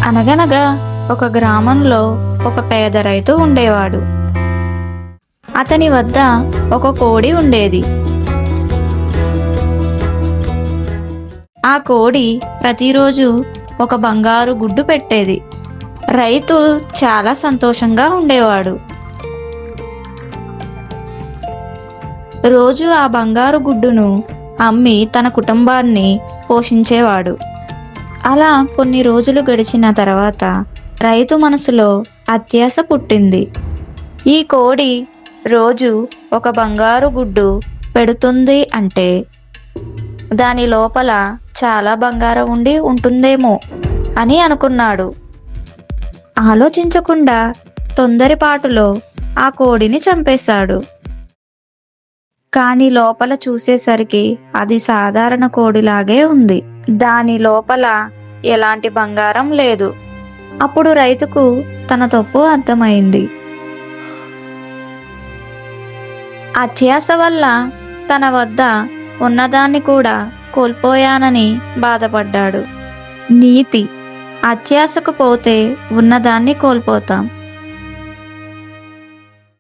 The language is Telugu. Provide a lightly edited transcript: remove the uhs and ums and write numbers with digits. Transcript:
అనగనగా ఒక గ్రామంలో ఒక పేద రైతు ఉండేవాడు. అతని వద్ద ఒక కోడి ఉండేది. ఆ కోడి ప్రతిరోజు ఒక బంగారు గుడ్డు పెట్టేది. రైతు చాలా సంతోషంగా ఉండేవాడు. రోజు ఆ బంగారు గుడ్డును అమ్మి తన కుటుంబాన్ని పోషించేవాడు. అలా కొన్ని రోజులు గడిచిన తర్వాత రైతు మనసులో అత్యాశ పుట్టింది. ఈ కోడి రోజు ఒక బంగారు గుడ్డు పెడుతుంది అంటే దాని లోపల చాలా బంగారం ఉండి ఉంటుందేమో అని అనుకున్నాడు. ఆలోచించకుండా తొందరపాటులో ఆ కోడిని చంపేశాడు. కానీ లోపల చూసేసరికి అది సాధారణ కోడిలాగే ఉంది. దాని లోపల ఎలాంటి బంగారం లేదు. అప్పుడు రైతుకు తన తప్పు అర్థమైంది. అత్యాశ వల్ల తన వద్ద ఉన్నదాన్ని కూడా కోల్పోయానని బాధపడ్డాడు. నీతి: అత్యాశకు పోతే ఉన్నదాన్ని కోల్పోతాం.